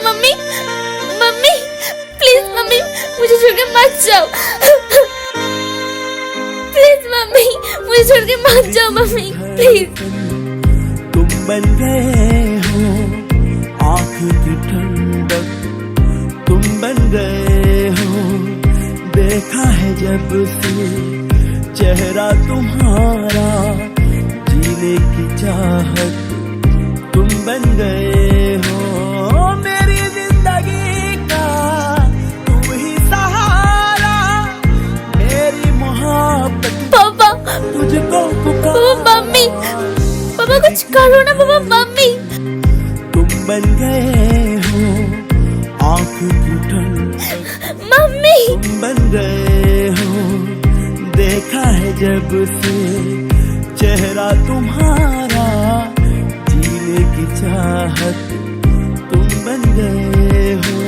Mummy, mummy please mummy मुझे छोड़ के मत जाओ। प्लीज मम्मी मुझे छोड़ के मत जाओ मम्मी प्लीज। तुम बन गए हो आँख की ठंडक, तुम बन गए हो देखा है जब से चेहरा तुम्हारा, जीने की चाहत तुम बन गए हो मेरी जिंदगी का, तुम ही सहारा मेरी मोहब्बत। पापा तुझको पापा मम्मी, पापा कुछ करो ना पापा मम्मी। तुम बन गए हो आँख की ठंडक, मम्मी तुम बन गए हो देखा है जब से चेहरा तुम्हारा, जीने की चाहत तुम बन गए हो।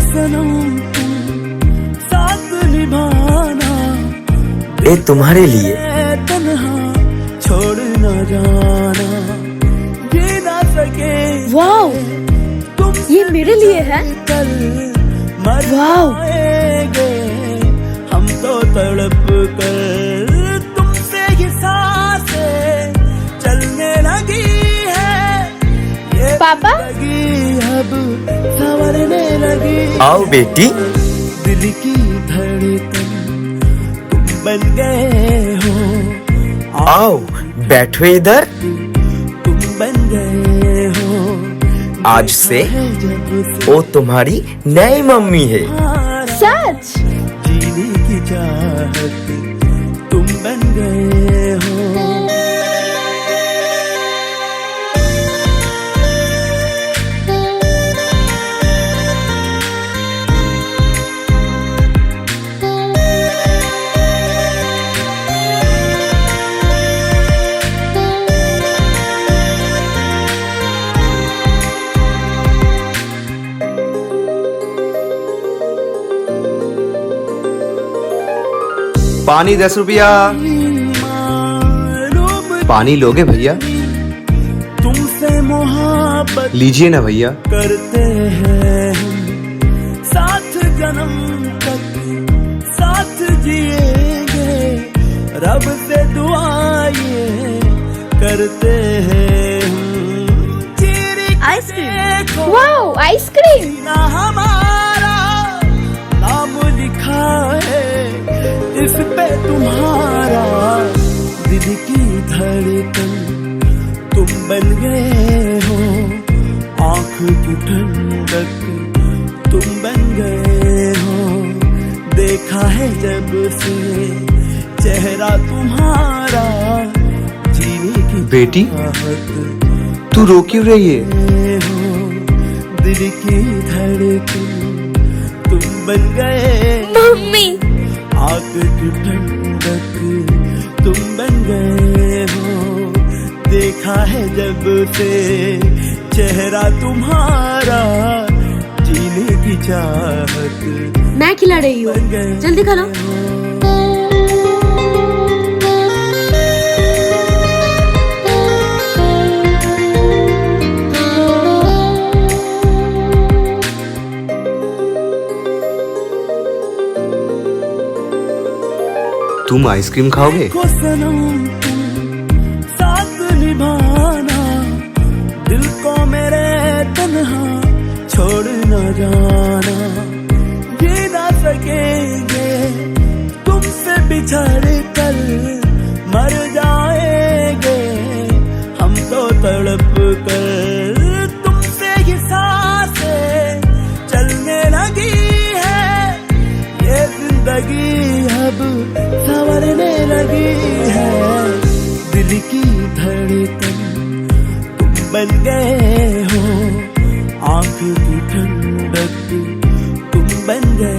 सनम साथ निभाना, ये तुम्हारे लिए तन्हा छोड़ न जाना, जी ना सके वाओ तुम ये मेरे लिए है। कल मर वाओ जाएंगे हम तो तड़प कर, तुमसे ही सांसें चलने लगी है ये पापा अब संवरने लगी। आओ बेटी। दिल की धड़कन तुम बन गए हो, आओ बैठो इधर। तुम बन गए हो आज से वो तुम्हारी नई मम्मी है। सच? जीने की चाहत तुम बन गए हो। पानी 10 रुपया। पानी लोगे भैया? तुमसे मोहब्बत लीजिए ना भैया। करते हैं हम साथ जन्म तक साथ जिएंगे, रब से दुआएं करते हैं हम। Ice cream, wow ice cream. ना हमारा नाम लिखा है इस पे तुम्हारा, दिल की धड़कन तुम बन गए हो आँख की ठंडक, तुम बन गए हो देखा है जब से चेहरा तुम्हारा, जीने की बेटी चाहत तू रो क्यों रही है? हो दिल की धड़कन तुम बन गए मम्मी आग की ठंडक तुम बन गए हो, देखा है जब से चेहरा तुम्हारा, जीने की चाहत। मैं खिला रही हूँ, जल्दी खा लो। तुम आइसक्रीम खाओगे? सनम साथ निभाना, दिल को मेरे तन्हा छोड़ न जाना, जी ना सकेंगे तुमसे बिछड़ कर, मर जाएंगे हम तो तड़प कर, तुमसे ही सांसें चलने लगी है ये जिंदगी अब संवरने लगी है, दिल की धड़कन तुम बन गए हो आँख की ठंडक तुम बन गए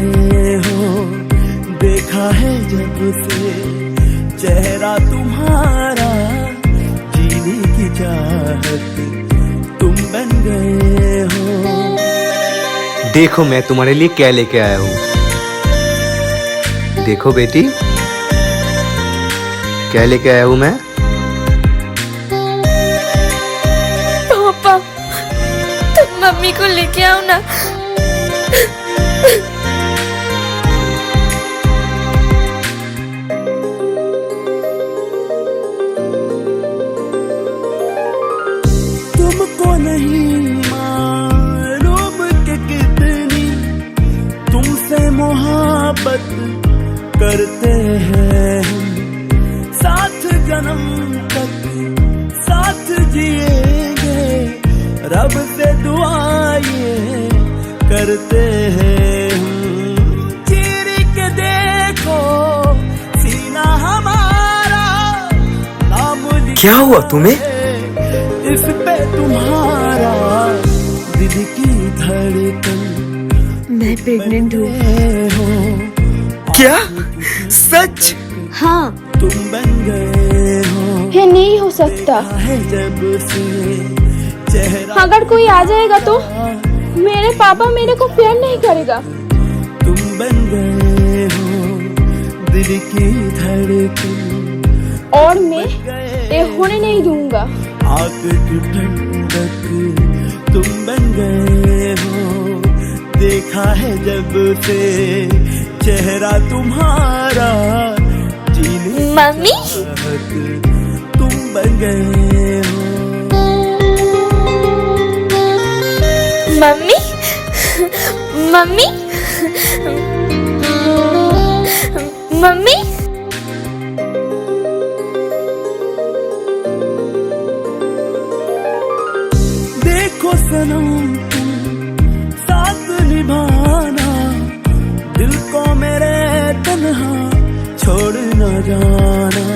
देखो मैं तुम्हारे लिए क्या लेके आया हूँ। देखो बेटी, क्या लेके आया हूँ मैं। पापा, तुम मम्मी को लेके आओ ना। तुमको नहीं मालूम कि कितनी तुमसे मोहब्बत करते हैं हम। साथ जन्म तक साथ जिएंगे, रब से दुआएं करते हैं हम। चीर के देखो सीना हमारा, नाम क्या हुआ तुम्हें? इस पे तुम्हारा दिल की धड़कन। मैं प्रेग्नेंट हूँ। क्या सच? हाँ, तुम बन गए हो, ये नहीं हो सकता। है जब से चेहरा अगर कोई आ जाएगा तो मेरे पापा मेरे को प्यार नहीं करेगा। तुम बन गए हो, दिल की धड़कन। और मैं ये होने नहीं दूंगा। आग की ठंडक तुम बन गए हो, देखा है जब से चेहरा तुम्हारा। जीने मम्मी, चाहत तुम बन गए हो। Mummy, mummy, mummy. देखो सनम तुम साथ निभाना, दिल को मेरे तन्हा छोड़ न जाना।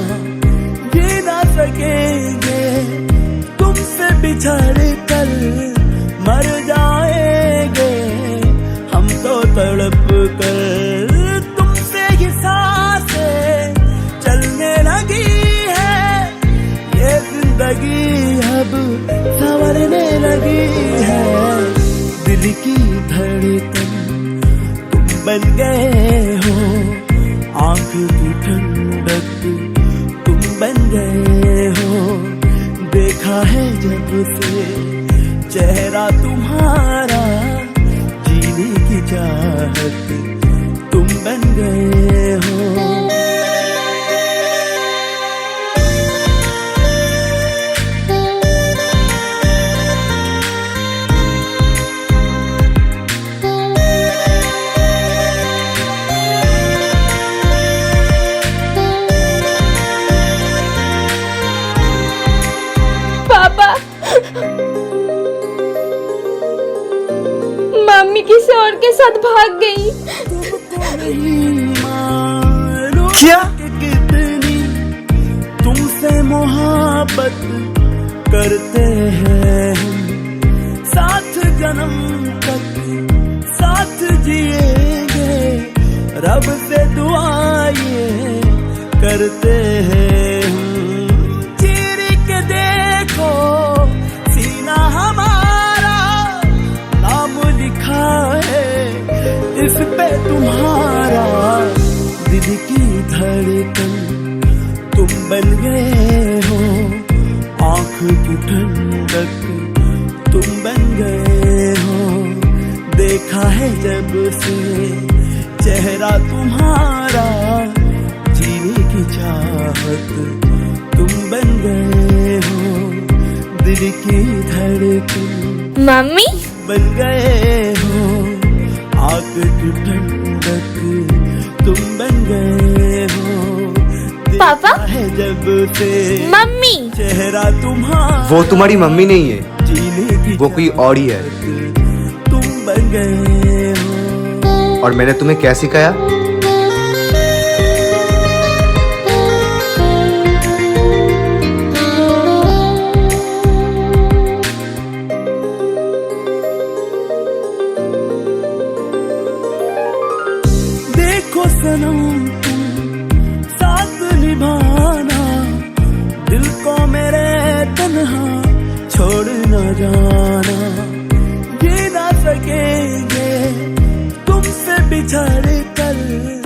ये ना सकेंगे तुमसे बिछड़ कर, मर जाएंगे हम तो तड़प कर। तुमसे ही सांसें चलने लगी है, ये जिंदगी अब संवरने लगी है। दिल की धड़कन तुम बन गए हो, आंख की ठंडक तुम बन गए हो। देखा है जब से चेहरा तुम्हारा, जीने की चाहत तुम बन गए हो। पापा, मम्मी किसी और के साथ भाग गई। क्या? कि कितनी तुमसे मोहब्बत करते हैं हम। साथ जन्म तक साथ जिएंगे, रब से दुआएं करते हैं हम। चीर के देखो सीना हमारा, नाम लिखा है इस पे तुम्हारा। दिल की धड़कन तुम बन गए हो, आंख की ठंडक तुम बन गए हो। देखा है जब से चेहरा तुम्हारा, जीने की चाहत तुम बन गए हो। दिल की धड़कन मम्मी, बन गए हो, आग की ठंडक तुम बन गए हो। पापा? देखा है जब से मम्मी। चेहरा तुम्हारा, वो तुम्हारी मम्मी नहीं है, जीने की वो कोई और ही है। तुम बन गए हो। और मैंने तुम्हें क्या सिखाया? देखो सनम तुम साथ निभाना, दिल को मेरे तन्हा छोड़ न जाना। ये ना सकेंगे झाड़ कर